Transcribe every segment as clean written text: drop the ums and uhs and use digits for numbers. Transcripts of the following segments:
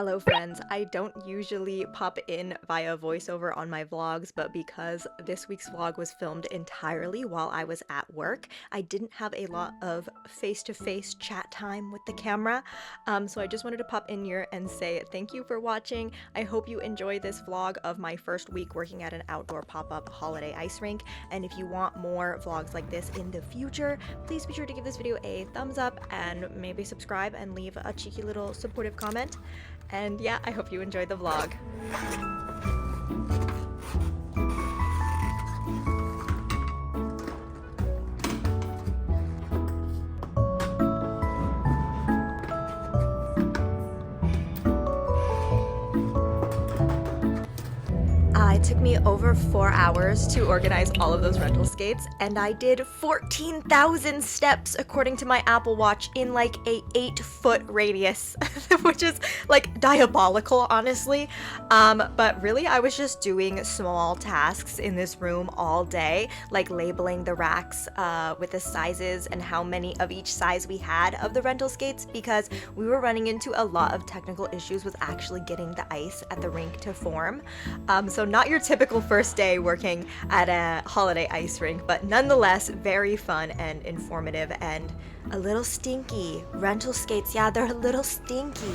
Hello friends, I don't usually pop in via voiceover on my vlogs, but because this week's vlog was filmed entirely while I was at work, I didn't have a lot of face-to-face chat time with the camera, so I just wanted to pop in here and say thank you for watching. I hope you enjoy this vlog of my first week working at an outdoor pop-up holiday ice rink, and if you want more vlogs like this in the future, please be sure to give this video a thumbs up and maybe subscribe and leave a cheeky little supportive comment. And yeah, I hope you enjoyed the vlog. It took me over 4 hours to organize all of those rental skates, and I did 14,000 steps according to my Apple Watch in like a 8-foot radius, which is like diabolical, honestly. But really I was just doing small tasks in this room all day, like labeling the racks with the sizes and how many of each size we had of the rental skates, because we were running into a lot of technical issues with actually getting the ice at the rink to form. So not your typical first day working at a holiday ice rink, but nonetheless very fun and informative and a little stinky. Rental skates, yeah, they're a little stinky.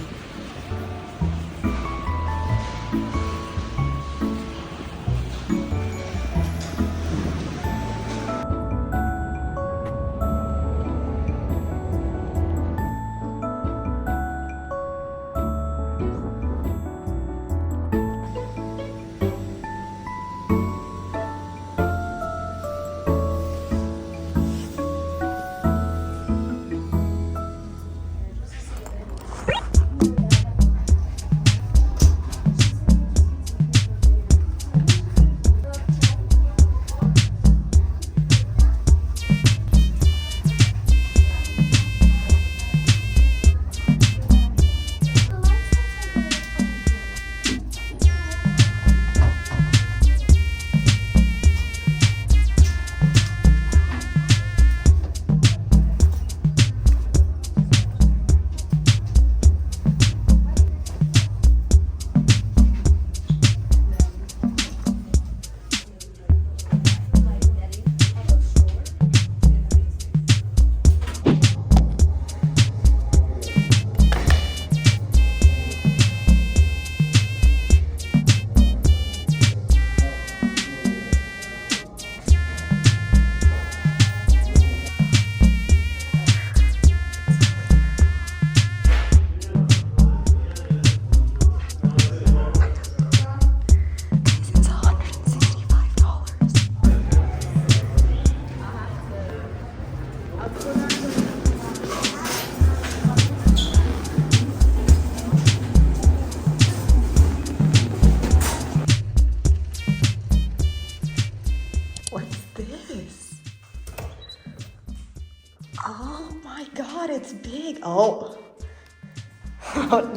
Oh my god, it's big. Oh.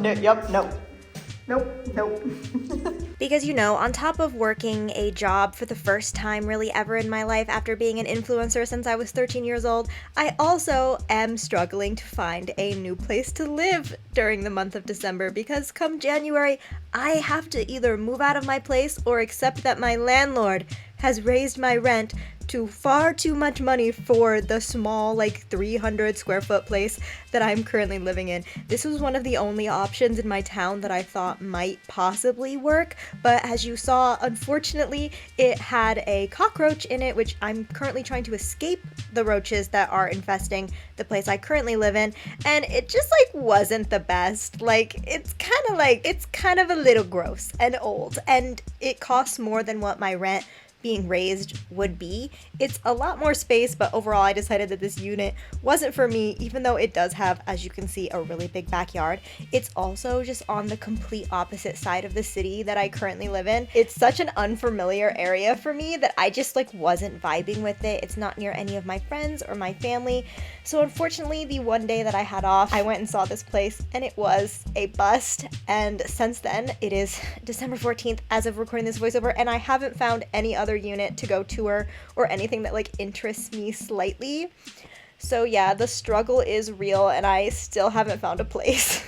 No, yep, no. Nope. Because, you know, on top of working a job for the first time really ever in my life after being an influencer since I was 13 years old, I also am struggling to find a new place to live during the month of December, because come January, I have to either move out of my place or accept that my landlord has raised my rent to far too much money for the small, like 300 square foot place that I'm currently living in. This was one of the only options in my town that I thought might possibly work, but as you saw, unfortunately, it had a cockroach in it, which I'm currently trying to escape the roaches that are infesting the place I currently live in, and it just like wasn't the best. Like, it's kind of a little gross and old, and it costs more than what my rent being raised would be. It's a lot more space, but overall I decided that this unit wasn't for me, even though it does have, as you can see, a really big backyard. It's also just on the complete opposite side of the city that I currently live in. It's such an unfamiliar area for me that I just like wasn't vibing with it. It's not near any of my friends or my family. So unfortunately, the one day that I had off, I went and saw this place and it was a bust. And since then, it is December 14th as of recording this voiceover, and I haven't found any other unit to go tour or anything that like interests me slightly. So yeah, the struggle is real and I still haven't found a place.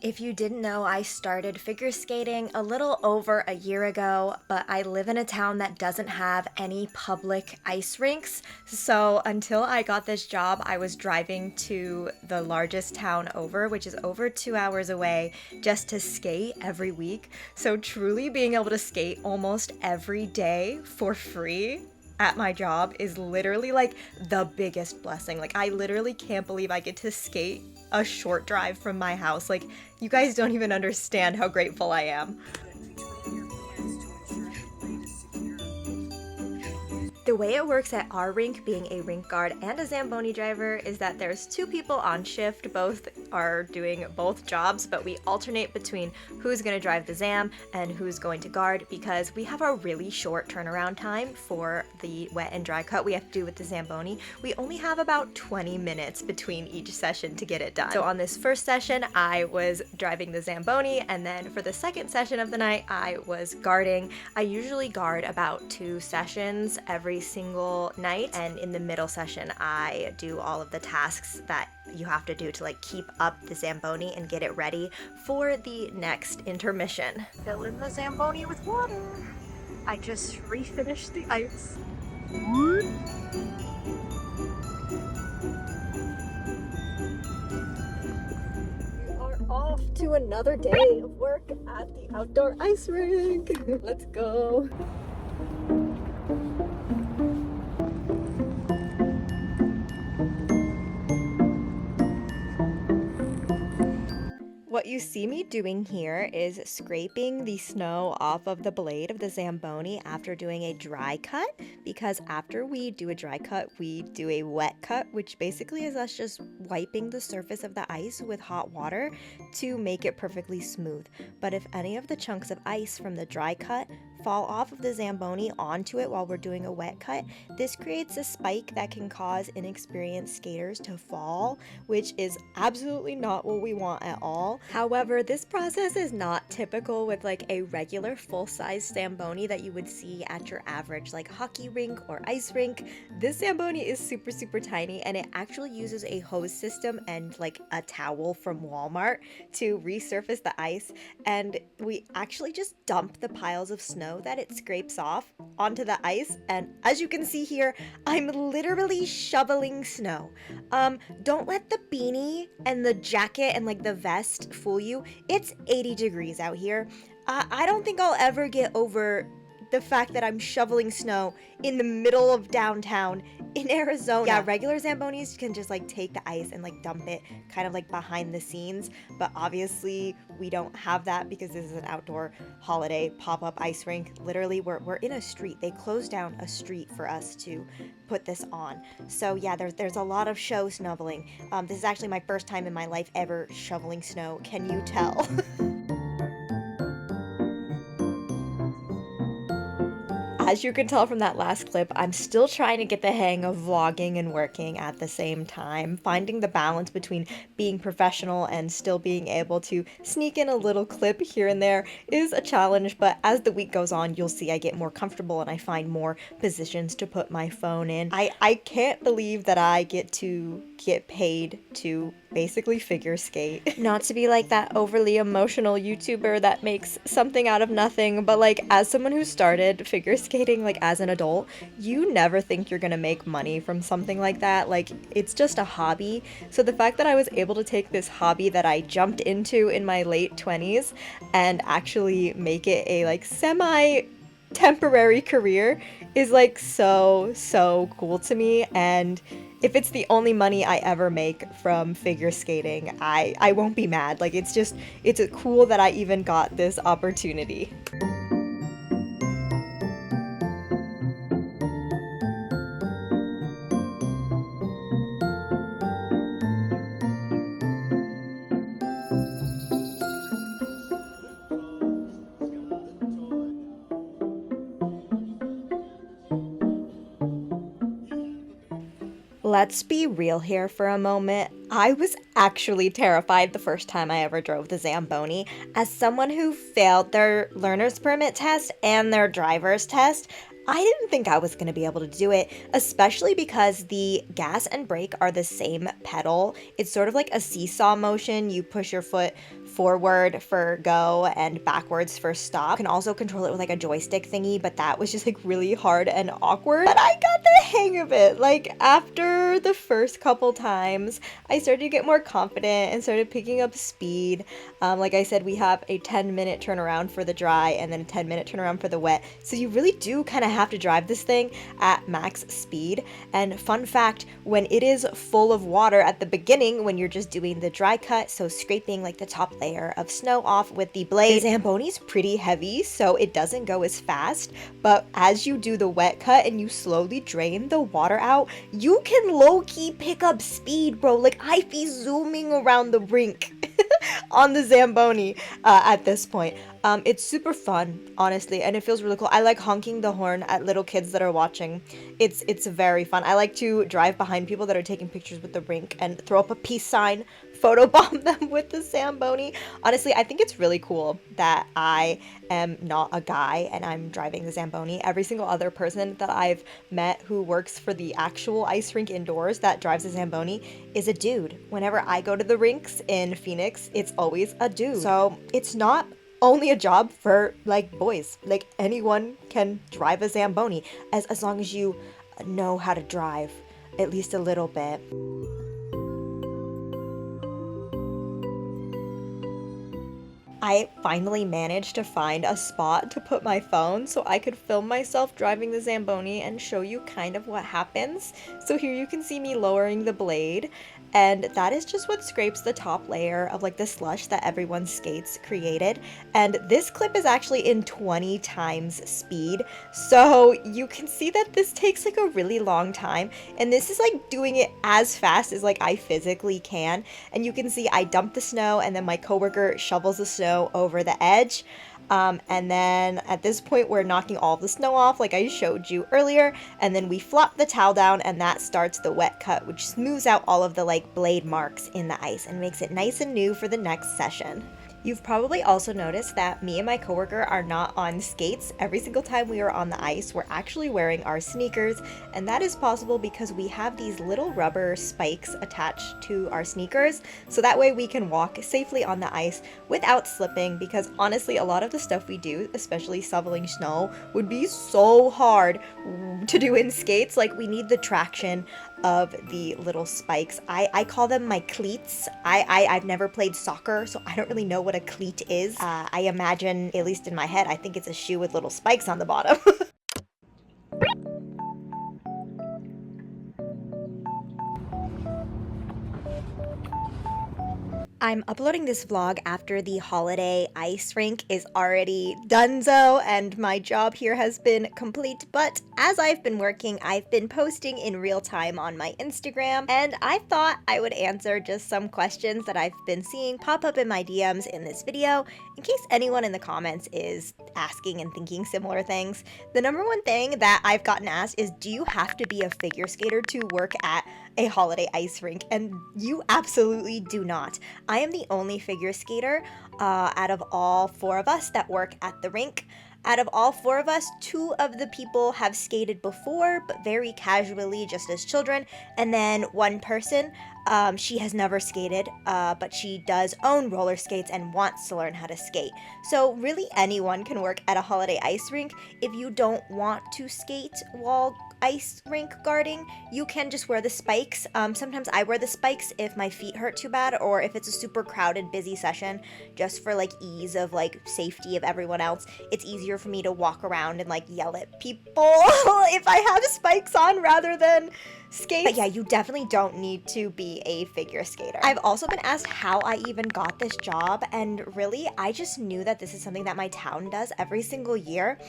If you didn't know, I started figure skating a little over a year ago, but I live in a town that doesn't have any public ice rinks. So until I got this job, I was driving to the largest town over, which is over 2 hours away, just to skate every week. So truly being able to skate almost every day for free at my job is literally like the biggest blessing. Like, I literally can't believe I get to skate a short drive from my house. Like, you guys don't even understand how grateful I am. The way it works at our rink, being a rink guard and a Zamboni driver, is that there's 2 people on shift. Both are doing both jobs, but we alternate between who's going to drive the Zam and who's going to guard, because we have a really short turnaround time for the wet and dry cut we have to do with the Zamboni. We only have about 20 minutes between each session to get it done. So on this first session, I was driving the Zamboni, and then for the second session of the night, I was guarding. I usually guard about 2 sessions every single night, and in the middle session I do all of the tasks that you have to do to like keep up the Zamboni and get it ready for the next intermission. Fill in the Zamboni with water. I just refinished the ice. We are off to another day of work at the outdoor ice rink. Let's go. What you see me doing here is scraping the snow off of the blade of the Zamboni after doing a dry cut, because after we do a dry cut, we do a wet cut, which basically is us just wiping the surface of the ice with hot water to make it perfectly smooth. But if any of the chunks of ice from the dry cut fall off of the Zamboni onto it while we're doing a wet cut, this creates a spike that can cause inexperienced skaters to fall, which is absolutely not what we want at all. However, this process is not typical with like a regular full-size Zamboni that you would see at your average like hockey rink or ice rink. This Zamboni is super tiny, and it actually uses a hose system and like a towel from Walmart to resurface the ice, and we actually just dump the piles of snow that it scrapes off onto the ice. And as you can see here, I'm literally shoveling snow. Don't let the beanie and the jacket and like the vest fool you. It's 80 degrees out here. I don't think I'll ever get over the fact that I'm shoveling snow in the middle of downtown in Arizona. Yeah, regular Zambonis can just like take the ice and like dump it kind of like behind the scenes, but obviously we don't have that because this is an outdoor holiday pop-up ice rink. Literally, we're in a street. They closed down a street for us to put this on. So yeah, there's a lot of show snoveling. This is actually my first time in my life ever shoveling snow. Can you tell? As you can tell from that last clip, I'm still trying to get the hang of vlogging and working at the same time. Finding the balance between being professional and still being able to sneak in a little clip here and there is a challenge, but as the week goes on, you'll see I get more comfortable and I find more positions to put my phone in. I can't believe that I get paid to basically figure skate. Not to be like that overly emotional YouTuber that makes something out of nothing, but like as someone who started figure skating like as an adult, you never think you're gonna make money from something like that. Like, it's just a hobby. So the fact that I was able to take this hobby that I jumped into in my late 20s and actually make it a like semi-temporary career is like so cool to me. And if it's the only money I ever make from figure skating, I won't be mad. Like, it's cool that I even got this opportunity. Let's be real here for a moment. I was actually terrified the first time I ever drove the Zamboni. As someone who failed their learner's permit test and their driver's test, I didn't think I was going to be able to do it, especially because the gas and brake are the same pedal. It's sort of like a seesaw motion. You push your foot forward for go and backwards for stop. You can also control it with like a joystick thingy, but that was just like really hard and awkward. But I got the hang of it. Like after the first couple times, I started to get more confident and started picking up speed. Like I said, we have a 10-minute turnaround for the dry and then a 10-minute turnaround for the wet. So you really do kind of have to drive this thing at max speed. And fun fact, when it is full of water at the beginning, when you're just doing the dry cut, so scraping like the top layer of snow off with the blade, the Zamboni's pretty heavy, so it doesn't go as fast. But as you do the wet cut and you slowly drain the water out, you can low-key pick up speed, bro. Like I be zooming around the rink on the Zamboni at this point. It's super fun, honestly, and it feels really cool. I like honking the horn at little kids that are watching. It's very fun. I like to drive behind people that are taking pictures with the rink and throw up a peace sign, photobomb them with the Zamboni. Honestly, I think it's really cool that I am not a guy and I'm driving the Zamboni. Every single other person that I've met who works for the actual ice rink indoors that drives a Zamboni is a dude. Whenever I go to the rinks in Phoenix, it's always a dude. So it's not only a job for like boys. Like anyone can drive a Zamboni as long as you know how to drive at least a little bit. I finally managed to find a spot to put my phone so I could film myself driving the Zamboni and show you kind of what happens. So here you can see me lowering the blade, and that is just what scrapes the top layer of like the slush that everyone's skates created. And this clip is actually in 20 times speed, so you can see that this takes like a really long time, and this is like doing it as fast as like I physically can. And you can see I dump the snow and then my coworker shovels the snow over the edge. And then at this point we're knocking all the snow off like I showed you earlier, and then we flop the towel down and that starts the wet cut, which smooths out all of the like blade marks in the ice and makes it nice and new for the next session. You've probably also noticed that me and my coworker are not on skates. Every single time we are on the ice, we're actually wearing our sneakers, and that is possible because we have these little rubber spikes attached to our sneakers, so that way we can walk safely on the ice without slipping, because honestly, a lot of the stuff we do, especially shoveling snow, would be so hard to do in skates. Like, we need the traction of the little spikes. I call them my cleats. I've never played soccer, so I don't really know what a cleat is. I imagine, at least in my head, I think it's a shoe with little spikes on the bottom. I'm uploading this vlog after the holiday ice rink is already donezo and my job here has been complete, but as I've been working, I've been posting in real time on my Instagram, and I thought I would answer just some questions that I've been seeing pop up in my DMs in this video, in case anyone in the comments is asking and thinking similar things. The number one thing that I've gotten asked is, do you have to be a figure skater to work at a holiday ice rink? And you absolutely do not. I am the only figure skater out of all 4 of us that work at the rink. Out of all 4 of us, 2 of the people have skated before, but very casually, just as children. And then one person, she has never skated, but she does own roller skates and wants to learn how to skate. So really anyone can work at a holiday ice rink. If you don't want to skate while ice rink guarding, you can just wear the spikes. Sometimes I wear the spikes if my feet hurt too bad, or if it's a super crowded, busy session, just for like ease of like safety of everyone else. It's easier for me to walk around and like yell at people if I have spikes on rather than skates. But yeah, you definitely don't need to be a figure skater. I've also been asked how I even got this job, and really I just knew that this is something that my town does every single year,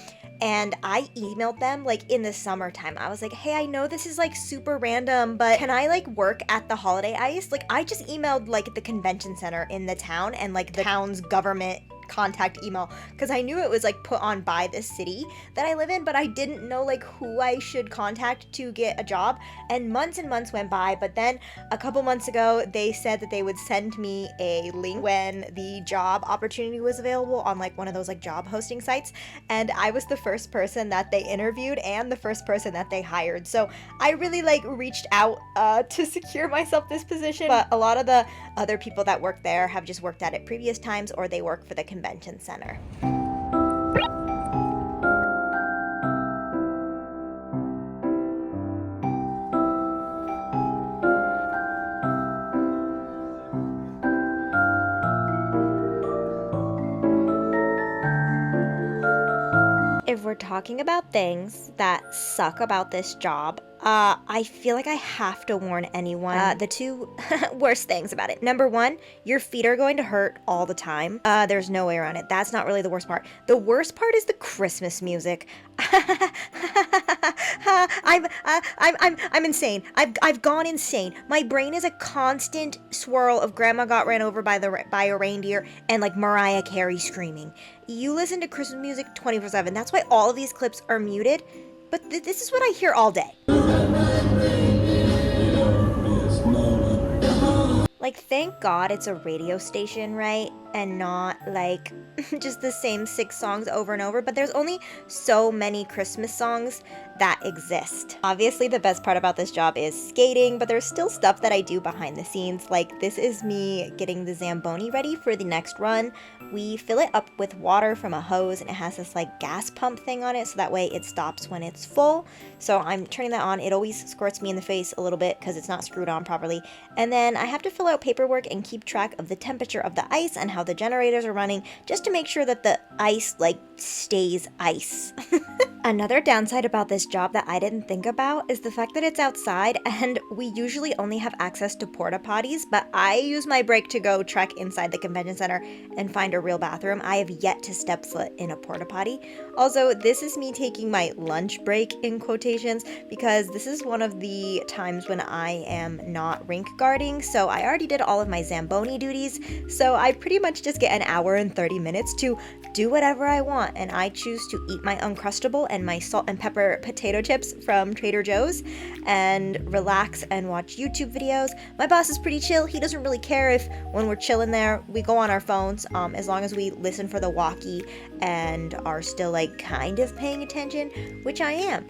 and I emailed them like in the summertime. I was like, hey, I know this is like super random, but can I like work at the holiday ice? Like, I just emailed like the convention center in the town and like the town's government contact email, because I knew it was like put on by the city that I live in, but I didn't know like who I should contact to get a job. And months went by, but then a couple months ago they said that they would send me a link when the job opportunity was available on like one of those like job hosting sites, and I was the first person that they interviewed and the first person that they hired. So I really like reached out to secure myself this position, but a lot of the other people that work there have just worked at it previous times, or they work for the convention center. If we're talking about things that suck about this job, I feel like I have to warn anyone the two worst things about it. Number one, your feet are going to hurt all the time. There's no way around it. That's not really the worst part. The worst part is the Christmas music. I'm insane. I've gone insane. My brain is a constant swirl of Grandma got ran over by a reindeer and like Mariah Carey screaming. You listen to Christmas music 24/7. That's why all of these clips are muted. But this is what I hear all day. Like, thank God it's a radio station, right? And not like just the same 6 songs over and over. But there's only so many Christmas songs that exist. Obviously, the best part about this job is skating, but there's still stuff that I do behind the scenes. Like, this is me getting the Zamboni ready for the next run. We fill it up with water from a hose, and it has this like gas pump thing on it, so that way it stops when it's full. So I'm turning that on. It always squirts me in the face a little bit because it's not screwed on properly. And then I have to fill out paperwork and keep track of the temperature of the ice and how the generators are running, just to make sure that the ice like stays ice. Another downside about this job that I didn't think about is the fact that it's outside, and we usually only have access to porta potties, but I use my break to go trek inside the convention center and find a real bathroom. I have yet to step foot in a porta potty. Also, this is me taking my lunch break in quotations, because this is one of the times when I am not rink guarding, so I already did all of my Zamboni duties, so I pretty much just get an hour and 30 minutes to do whatever I want, and I choose to eat my Uncrustable and my salt and pepper potato chips from Trader Joe's and relax and watch YouTube videos. My boss is pretty chill. He doesn't really care if when we're chilling there we go on our phones, as long as we listen for the walkie and are still like kind of paying attention, which I am.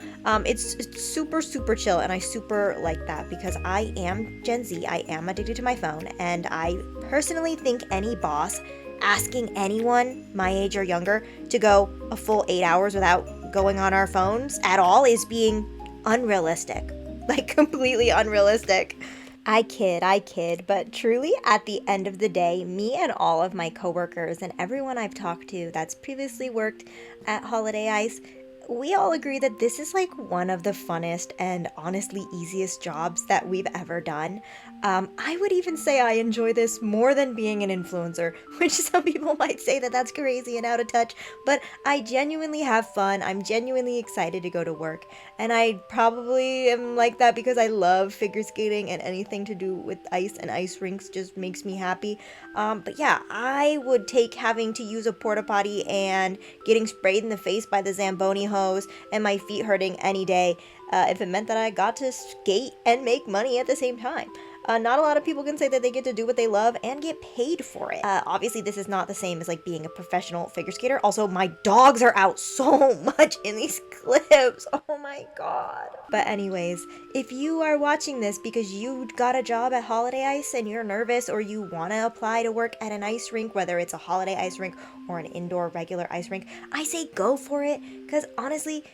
It's super chill, and I super like that because I am Gen Z. I am addicted to my phone, and I personally think any boss asking anyone my age or younger to go a full 8 hours without going on our phones at all is being unrealistic. Like, completely unrealistic. I kid, but truly at the end of the day, me and all of my coworkers and everyone I've talked to that's previously worked at Holiday Ice, we all agree that this is like one of the funnest and honestly easiest jobs that we've ever done. I would even say I enjoy this more than being an influencer, which some people might say that that's crazy and out of touch, but I genuinely have fun. I'm genuinely excited to go to work, and I probably am like that because I love figure skating, and anything to do with ice and ice rinks just makes me happy. But yeah, I would take having to use a porta potty and getting sprayed in the face by the Zamboni hose and my feet hurting any day, if it meant that I got to skate and make money at the same time. Not a lot of people can say that they get to do what they love and get paid for it. Obviously, this is not the same as like being a professional figure skater. Also, my dogs are out so much in these clips. Oh my god. But anyways, if you are watching this because you got a job at Holiday Ice and you're nervous, or you want to apply to work at an ice rink, whether it's a holiday ice rink or an indoor regular ice rink, I say go for it, because honestly,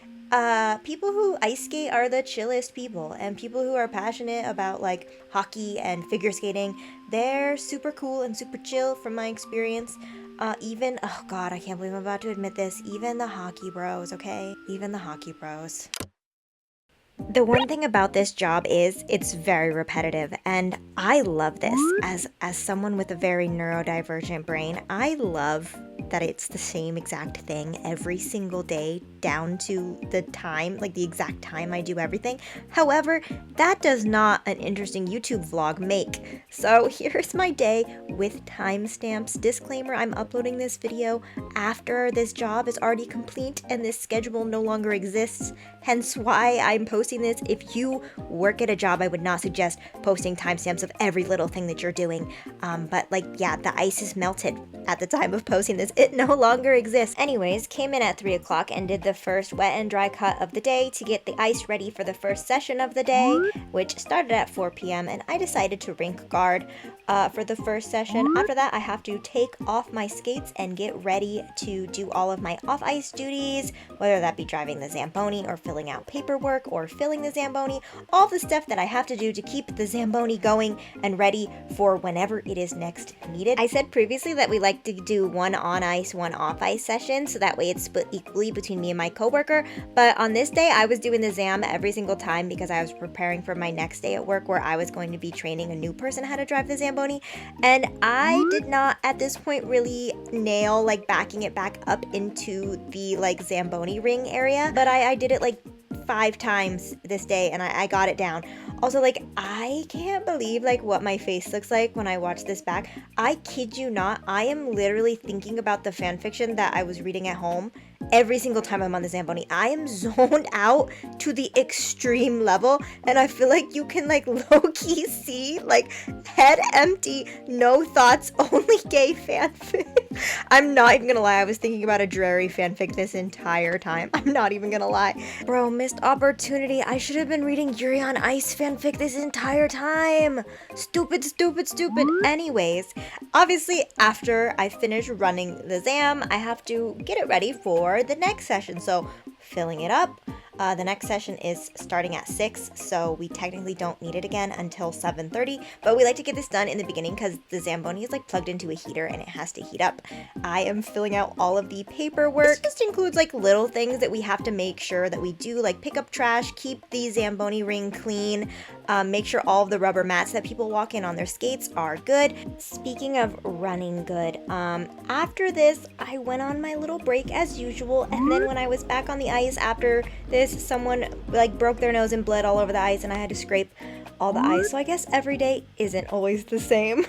people who ice skate are the chillest people, and people who are passionate about like hockey and figure skating, they're super cool and super chill from my experience. Even, oh god, I can't believe I'm about to admit this, even the hockey bros, okay? Even the hockey bros. The one thing about this job is it's very repetitive, and I love this. As someone with a very neurodivergent brain, I love that it's the same exact thing every single day down to the time, like the exact time I do everything. However, that does not an interesting YouTube vlog make. So here's my day with timestamps. Disclaimer, I'm uploading this video after this job is already complete and this schedule no longer exists, hence why I'm posting this. If you work at a job, I would not suggest posting timestamps of every little thing that you're doing. But like, yeah, the ice is melted at the time of posting this. It no longer exists. Anyways, came in at 3 o'clock and did the first wet and dry cut of the day to get the ice ready for the first session of the day, which started at 4 p.m. and I decided to rink guard for the first session. After that, I have to take off my skates and get ready to do all of my off-ice duties, whether that be driving the Zamboni or filling out paperwork or filling the Zamboni, all the stuff that I have to do to keep the Zamboni going and ready for whenever it is next needed. I said previously that we like to do one on-ice, one off-ice session, so that way it's split equally between me and my coworker, but on this day, I was doing the Zam every single time because I was preparing for my next day at work where I was going to be training a new person how to drive the Zamboni, and I did not at this point really nail like backing it back up into the like Zamboni ring area, but I did it like 5 times this day and I got it down. Also, like, I can't believe like what my face looks like when I watch this back. I kid you not, I am literally thinking about the fan fiction that I was reading at home every single time I'm on the Zamboni. I am zoned out to the extreme level, and I feel like you can like low-key see like head empty, no thoughts, only gay fanfic. I'm not even gonna lie, I was thinking about a dreary fanfic this entire time. I'm not even gonna lie. Bro, missed opportunity. I should have been reading Yuri on Ice fanfic this entire time. Stupid, stupid, stupid. Anyways, obviously after I finish running the Zam, I have to get it ready for the next session. So filling it up. The next session is starting at 6, so we technically don't need it again until 7:30, but we like to get this done in the beginning because the Zamboni is like plugged into a heater and it has to heat up. I am filling out all of the paperwork. This just includes like little things that we have to make sure that we do, like pick up trash, keep the Zamboni ring clean, make sure all of the rubber mats that people walk in on their skates are good. Speaking of running good, after this, I went on my little break as usual, and then when I was back on the ice after this, someone like broke their nose and bled all over the ice and I had to scrape all the ice. So I guess every day isn't always the same.